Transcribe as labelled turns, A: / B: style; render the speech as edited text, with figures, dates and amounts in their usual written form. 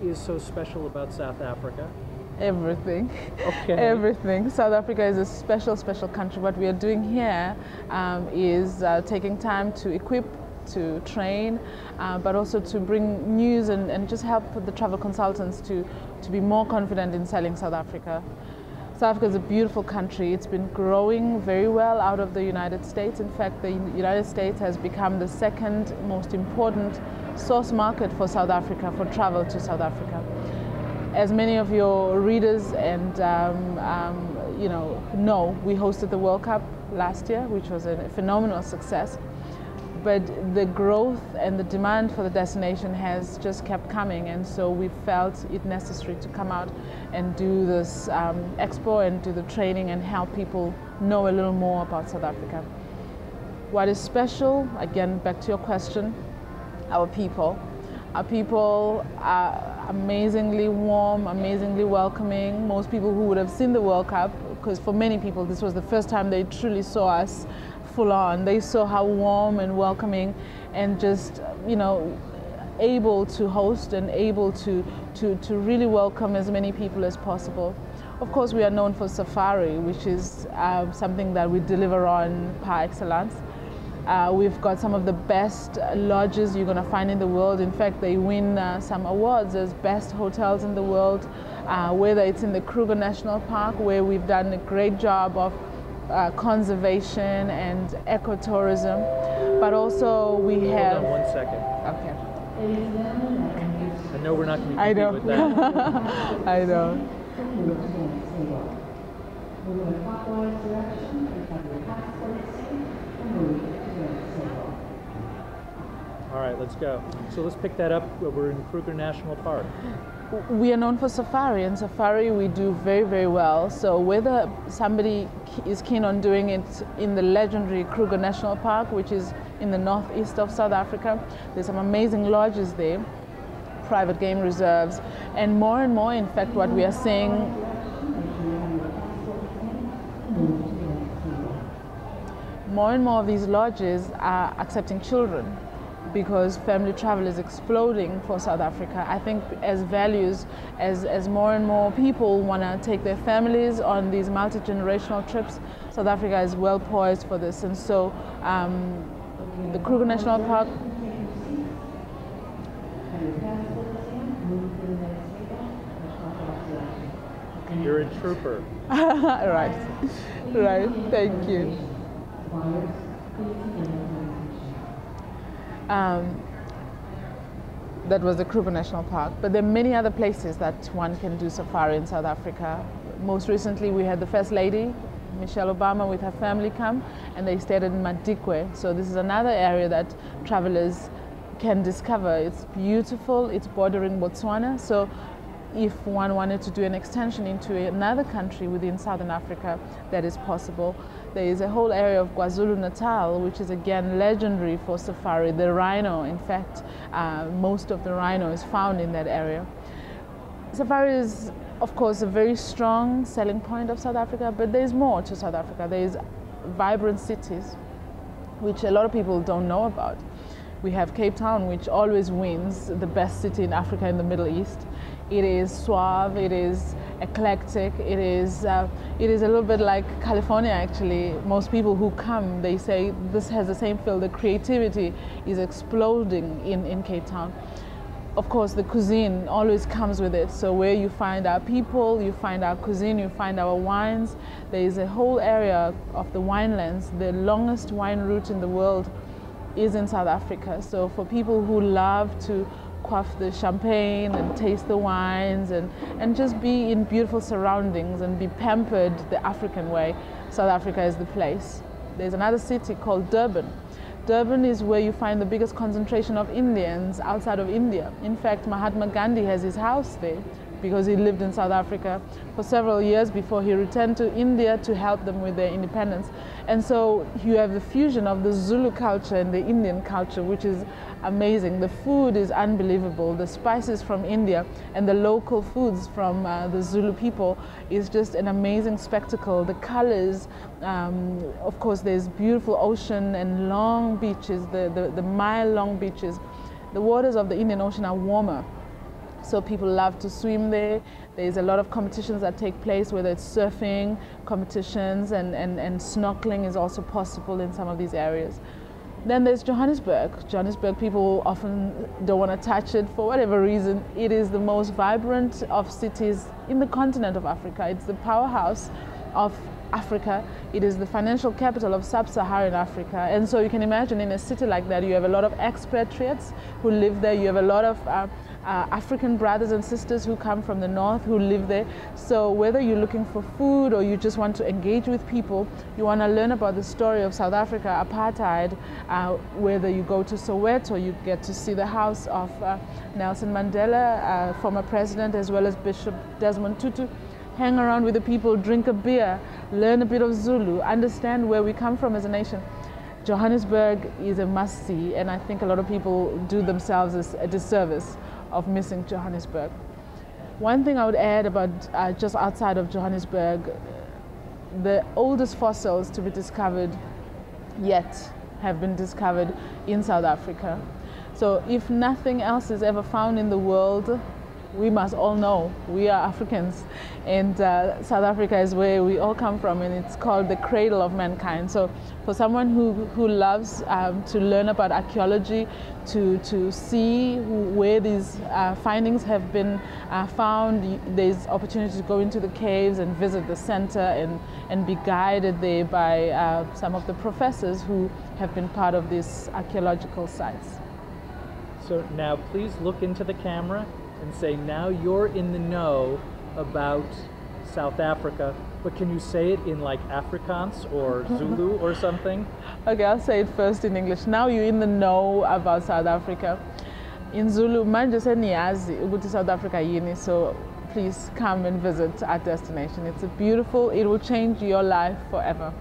A: is so special about South Africa?
B: Everything.
A: Okay.
B: Everything. South Africa is a special, special country. What we are doing here is taking time to equip, to train, but also to bring news and just help the travel consultants to be more confident in selling South Africa. South Africa is a beautiful country. It's been growing very well out of the United States. In fact, the United States has become the second most important source market for South Africa, for travel to South Africa. As many of your readers and know, we hosted the World Cup last year, which was a phenomenal success. But the growth and the demand for the destination has just kept coming, and so we felt it necessary to come out and do this expo and do the training and help people know a little more about South Africa. What is special, again, back to your question, our people. Our people are amazingly warm, amazingly welcoming. Most people who would have seen the World Cup, because for many people this was the first time they truly saw us full on. They saw how warm and welcoming and just, able to host and able to really welcome as many people as possible. Of course, we are known for safari, which is something that we deliver on par excellence. We've got some of the best lodges you're going to find in the world. In fact, they win some awards as best hotels in the world, whether it's in the Kruger National Park, where we've done a great job of conservation and ecotourism, but also we have...
A: Hold on 1 second.
B: Okay.
A: I know we're not going to compete with that.
B: I know.
A: All right, let's go. So let's pick that up. We're in Kruger National Park.
B: We are known for safari, and safari we do very, very well. So whether somebody is keen on doing it in the legendary Kruger National Park, which is in the northeast of South Africa, there's some amazing lodges there, private game reserves, and more, in fact, what we are seeing more and more of these lodges are accepting children, because family travel is exploding for South Africa. I think as values, as more and more people want to take their families on these multi-generational trips, South Africa is well poised for this. And so the Kruger National Park,
A: You're a trooper.
B: right, thank you. That was the Kruger National Park, but there are many other places that one can do safari in South Africa. Most recently we had the First Lady, Michelle Obama, with her family come, and they stayed in Madikwe. So this is another area that travelers can discover. It's beautiful, it's bordering Botswana, so if one wanted to do an extension into another country within Southern Africa, that is possible. There is a whole area of KwaZulu-Natal, which is again legendary for safari. The rhino, in fact, most of the rhino is found in that area. Safari is, of course, a very strong selling point of South Africa, but there is more to South Africa. There is vibrant cities, which a lot of people don't know about. We have Cape Town, which always wins the best city in Africa and the Middle East. It is suave, it is eclectic, it is a little bit like California actually. Most people who come, they say this has the same feel. The creativity is exploding in Cape Town. Of course, the cuisine always comes with it. So where you find our people, you find our cuisine, you find our wines. There is a whole area of the winelands. The longest wine route in the world is in South Africa. So for people who love to quaff the champagne and taste the wines and just be in beautiful surroundings and be pampered the African way, South Africa is the place. There's another city called Durban. Durban is where you find the biggest concentration of Indians outside of India. In fact, Mahatma Gandhi has his house there because he lived in South Africa for several years before he returned to India to help them with their independence. And so you have the fusion of the Zulu culture and the Indian culture, which is amazing. The food is unbelievable. The spices from India and the local foods from the Zulu people is just an amazing spectacle. The colors, of course, there's beautiful ocean and long beaches, the mile-long beaches. The waters of the Indian Ocean are warmer So people love to swim there. There's a lot of competitions that take place, whether it's surfing competitions and snorkeling is also possible in some of these areas. Then there's Johannesburg. Johannesburg, people often don't want to touch it for whatever reason. It is the most vibrant of cities in the continent of Africa. It's the powerhouse of Africa. It is the financial capital of sub-Saharan Africa. And so you can imagine in a city like that, you have a lot of expatriates who live there. You have a lot of African brothers and sisters who come from the north who live there. So whether you're looking for food or you just want to engage with people, you want to learn about the story of South Africa, apartheid, whether you go to Soweto, you get to see the house of Nelson Mandela, former president, as well as Bishop Desmond Tutu. Hang around with the people, drink a beer, learn a bit of Zulu, understand where we come from as a nation. Johannesburg is a must-see, and I think a lot of people do themselves a disservice of missing Johannesburg. One thing I would add about just outside of Johannesburg, the oldest fossils to be discovered yet have been discovered in South Africa. So if nothing else is ever found in the world, we must all know we are Africans, and South Africa is where we all come from, and it's called the cradle of mankind. So for someone who loves to learn about archaeology, to see where these findings have been found, there's opportunity to go into the caves and visit the center and be guided there by some of the professors who have been part of these archaeological sites.
A: So now please look into the camera and say, now you're in the know about South Africa, but can you say it in like Afrikaans or Zulu or something?
B: Okay, I'll say it first in English. Now you're in the know about South Africa. In Zulu, manje seniyazi ukuthi South Africa yini, so please come and visit our destination. It's beautiful, it will change your life forever.